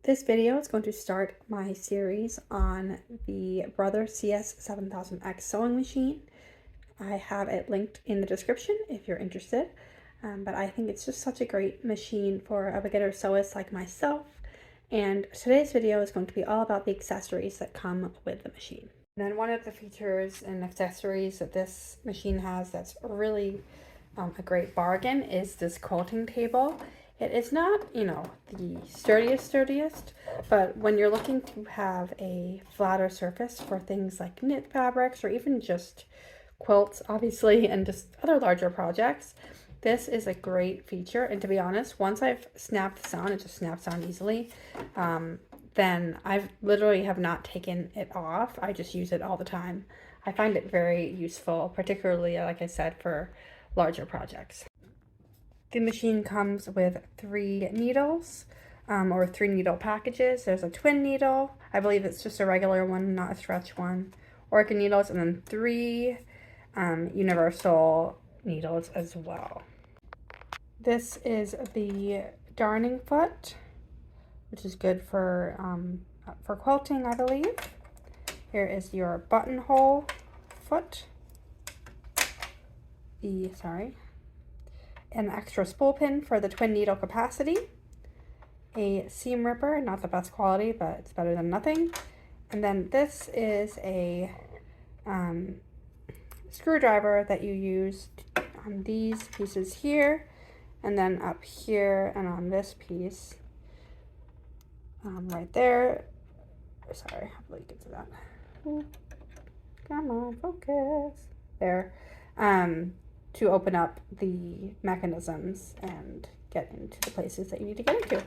This video is going to start my series on the Brother CS7000X sewing machine. I have it linked in the description if you're interested, but I think it's just such a great machine for a beginner sewist like myself. And today's video is going to be all about the accessories that come with the machine. And then one of the features and accessories that this machine has that's really a great bargain is this quilting table. It is not, the sturdiest, but when you're looking to have a flatter surface for things like knit fabrics or even just quilts, obviously, and just other larger projects, this is a great feature. And to be honest, once I've snapped this on, it just snaps on easily, then I've literally have not taken it off. I just use it all the time. I find it very useful, particularly, like I said, for larger projects. The machine comes with 3 needles, or 3 needle packages. There's a twin needle. I believe it's just a regular one, not a stretch one. Orca needles, and then 3 universal needles as well. This is the darning foot, which is good for quilting, I believe. Here is your buttonhole foot. An extra spool pin for the twin needle capacity, a seam ripper, not the best quality, but it's better than nothing. And then this is a screwdriver that you use on these pieces here, and then up here and on this piece right there. Sorry, how do I get to that? Come on, focus. There. To open up the mechanisms and get into the places that you need to get into.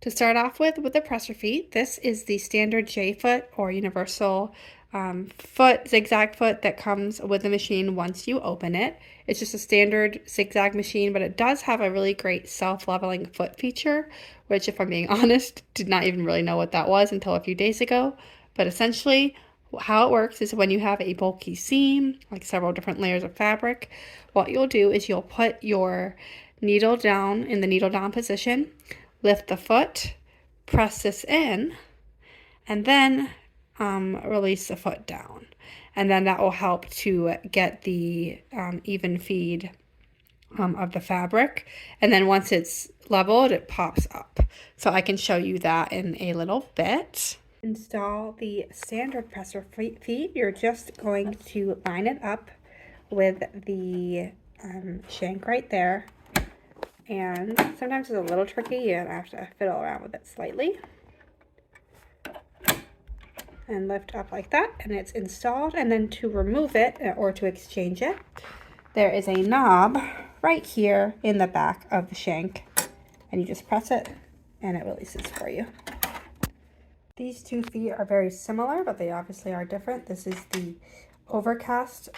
To start off with the presser feet, this is the standard J foot or universal foot, zigzag foot that comes with the machine once you open it. It's just a standard zigzag machine, but it does have a really great self-leveling foot feature, which, if I'm being honest, did not even really know what that was until a few days ago. But essentially, how it works is when you have a bulky seam, like several different layers of fabric, what you'll do is you'll put your needle down in the needle down position, lift the foot, press this in, and then release the foot down. And then that will help to get the even feed of the fabric. And then once it's leveled, it pops up. So I can show you that in a little bit. Install the standard presser feet. You're just going to line it up with the shank right there. And sometimes it's a little tricky. You have to fiddle around with it slightly. And lift up like that, and it's installed. And then to remove it or to exchange it, there is a knob right here in the back of the shank. And you just press it and it releases for you. These 2 feet are very similar, but they obviously are different. This is the overcast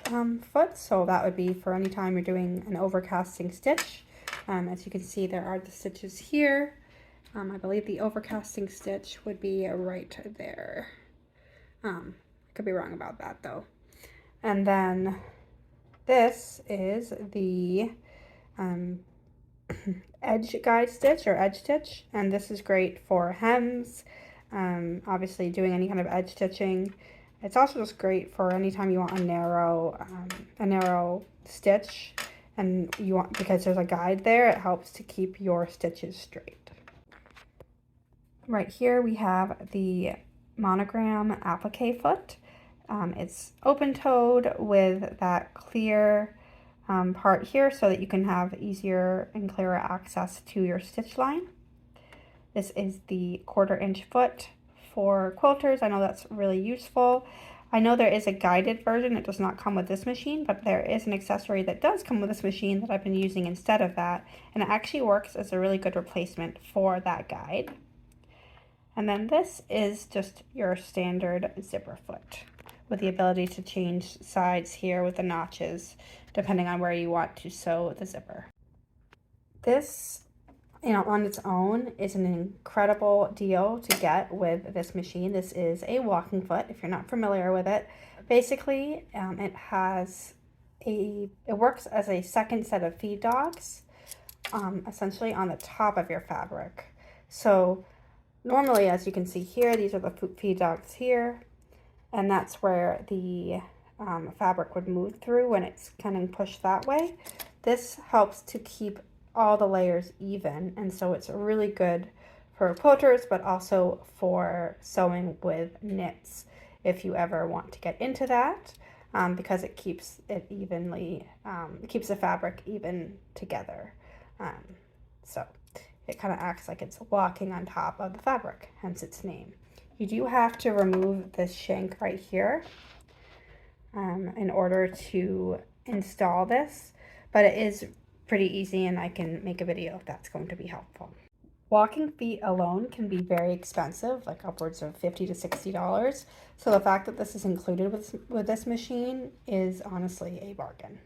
foot, so that would be for any time you're doing an overcasting stitch. As you can see, there are the stitches here. I believe the overcasting stitch would be right there. I could be wrong about that though. And then this is the edge guide stitch or edge stitch, and this is great for hems. Obviously doing any kind of edge stitching. It's also just great for anytime you want a narrow stitch, and you want, because there's a guide there, it helps to keep your stitches straight. Right here we have the monogram applique foot. It's open-toed with that clear part here so that you can have easier and clearer access to your stitch line. This is the 1/4 inch foot for quilters. I know that's really useful. I know there is a guided version. It does not come with this machine, but there is an accessory that does come with this machine that I've been using instead of that, and it actually works as a really good replacement for that guide. And then this is just your standard zipper foot with the ability to change sides here with the notches depending on where you want to sew the zipper. This, on its own is an incredible deal to get with this machine. This is a walking foot, if you're not familiar with it. Basically, it works as a second set of feed dogs, essentially on the top of your fabric. So normally, as you can see here, these are the feed dogs here, and that's where the fabric would move through when it's kind of pushed that way. This helps to keep all the layers even, and so it's really good for quilters, but also for sewing with knits if you ever want to get into that, because it keeps it evenly, it keeps the fabric even together. So it kind of acts like it's walking on top of the fabric, hence its name. You do have to remove this shank right here in order to install this, but it is pretty easy, and I can make a video if that's going to be helpful. Walking feet alone can be very expensive, like upwards of $50 to $60. So the fact that this is included with this machine is honestly a bargain.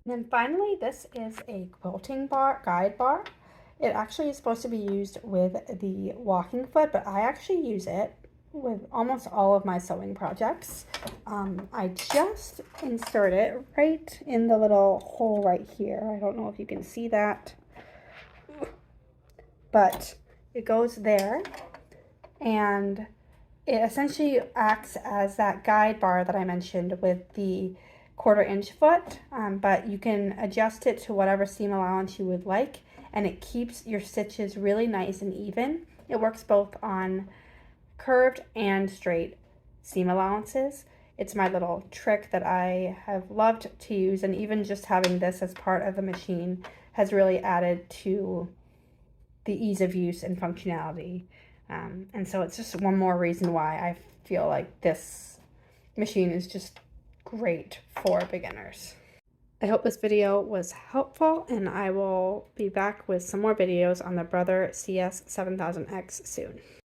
And then finally, this is a quilting bar, guide bar. It actually is supposed to be used with the walking foot, but I actually use it with almost all of my sewing projects. I just insert it right in the little hole right here. I don't know if you can see that, but it goes there, and it essentially acts as that guide bar that I mentioned with the 1/4 inch foot, but you can adjust it to whatever seam allowance you would like, and it keeps your stitches really nice and even. It works both on curved and straight seam allowances. It's my little trick that I have loved to use, and even just having this as part of the machine has really added to the ease of use and functionality. And so it's just one more reason why I feel like this machine is just great for beginners. I hope this video was helpful, and I will be back with some more videos on the Brother CS7000X soon.